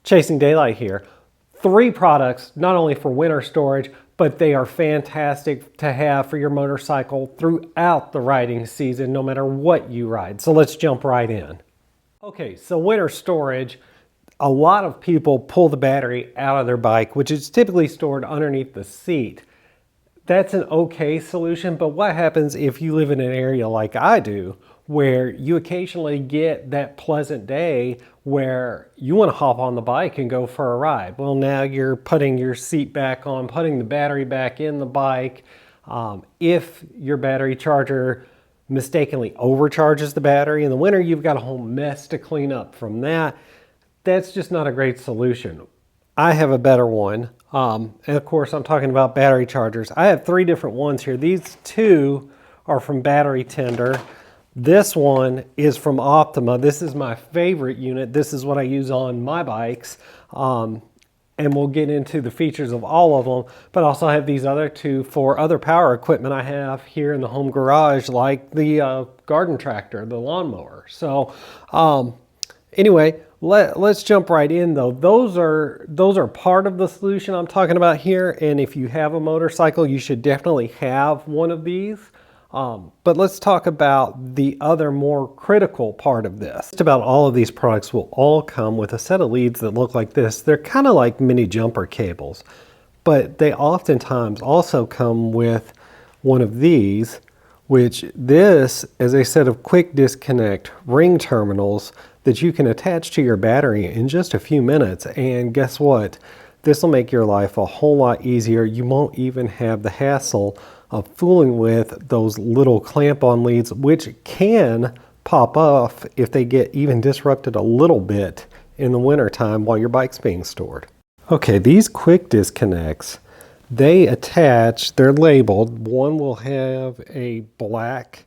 Chasing Daylight here. 3 products, not only for winter storage, but they are fantastic to have for your motorcycle throughout the riding season, no matter what you ride. So let's jump right in. Okay, so winter storage, a lot of people pull the battery out of their bike, which is typically stored underneath the seat. That's an okay solution, but what happens if you live in an area like I do, where you occasionally get that pleasant day where you want to hop on the bike and go for a ride? Well, now you're putting your seat back on, putting the battery back in the bike. If your battery charger mistakenly overcharges the battery in the winter, you've got a whole mess to clean up from that. That's just not a great solution. I have a better one. And of course, I'm talking about battery chargers. I have 3 different ones here. These 2 are from Battery Tender. This one is from Optima. This is my favorite unit. This is what I use on my bikes. And we'll get into the features of all of them, but also have these other 2 for other power equipment I have here in the home garage, like the garden tractor, the lawnmower. So anyway, let's jump right in though. Those are part of the solution I'm talking about here. And if you have a motorcycle, you should definitely have one of these. But let's talk about the other more critical part of this. Just about all of these products will all come with a set of leads that look like this. They're kind of like mini jumper cables, but they oftentimes also come with one of these, which this is a set of quick disconnect ring terminals that you can attach to your battery in just a few minutes. And guess what? This will make your life a whole lot easier. You won't even have the hassle of fooling with those little clamp-on leads, which can pop off if they get even disrupted a little bit in the wintertime while your bike's being stored. Okay, these quick disconnects, they attach, they're labeled. One will have a black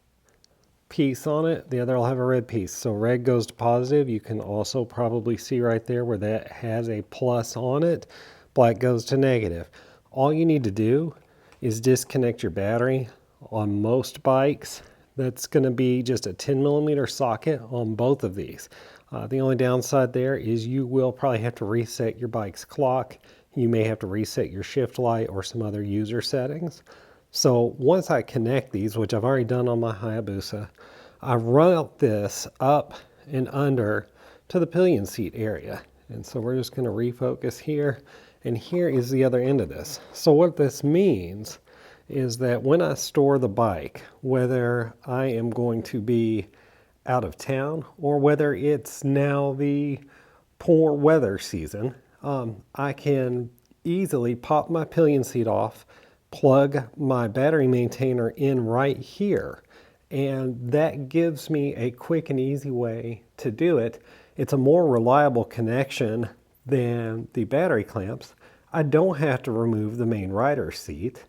piece on it, the other will have a red piece. So red goes to positive. You can also probably see right there where that has a plus on it. Black goes to negative. All you need to do is disconnect your battery. On most bikes, that's going to be just a 10mm socket on both of these. The only downside there is you will probably have to reset your bike's clock. You may have to reset your shift light or some other user settings. So once I connect these, which I've already done on my Hayabusa, I route this up and under to the pillion seat area. And so we're just going to refocus here. And here is the other end of this. So what this means is that when I store the bike, whether I am going to be out of town or whether it's now the poor weather season, I can easily pop my pillion seat off, plug my battery maintainer in right here, and that gives me a quick and easy way to do it. It's a more reliable connection than the battery clamps. I don't have to remove the main rider seat.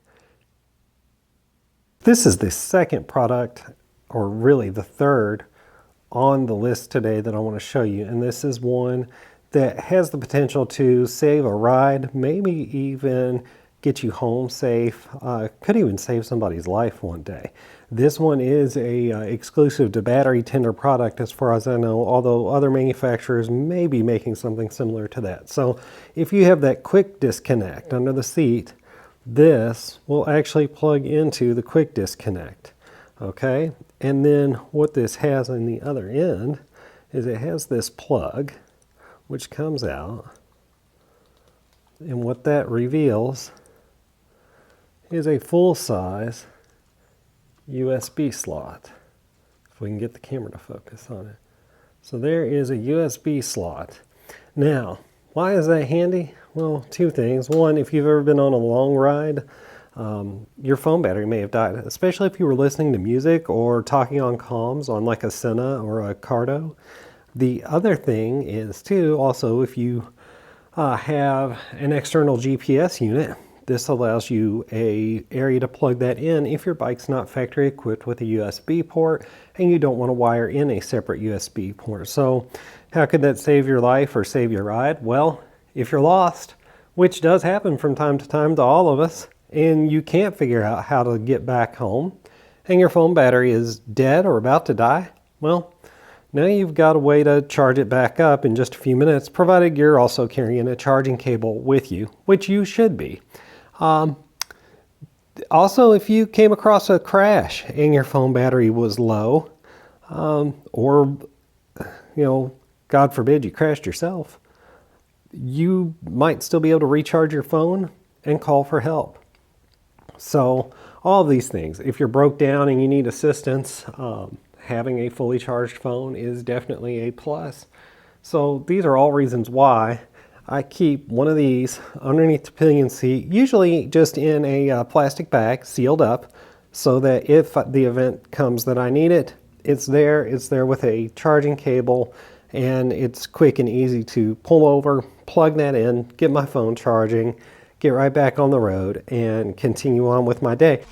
This is the second product, or really the third, on the list today that I want to show you, and this is one that has the potential to save a ride, maybe even get you home safe, could even save somebody's life one day. This one is a exclusive to Battery Tender product as far as I know, although other manufacturers may be making something similar to that. So if you have that quick disconnect under the seat, this will actually plug into the quick disconnect, okay? And then what this has on the other end is it has this plug which comes out, and what that reveals is a full-size USB slot, if we can get the camera to focus on it. So there is a USB slot. Now, why is that handy? Well, 2 things. One, if you've ever been on a long ride, your phone battery may have died, especially if you were listening to music or talking on comms on like a Senna or a Cardo. The other thing is too, also if you have an external GPS unit, this allows you an area to plug that in if your bike's not factory equipped with a USB port and you don't want to wire in a separate USB port. So how could that save your life or save your ride? Well, if you're lost, which does happen from time to all of us, and you can't figure out how to get back home, and your phone battery is dead or about to die, well, Now you've got a way to charge it back up in just a few minutes, provided you're also carrying a charging cable with you, which you should be. Also, if you came across a crash and your phone battery was low, or, God forbid you crashed yourself, you might still be able to recharge your phone and call for help. So all of these things, if you're broke down and you need assistance, having a fully charged phone is definitely a plus. So these are all reasons why I keep one of these underneath the pillion seat, usually just in a plastic bag, sealed up, so that if the event comes that I need it, it's there with a charging cable, and it's quick and easy to pull over, plug that in, get my phone charging, get right back on the road, and continue on with my day.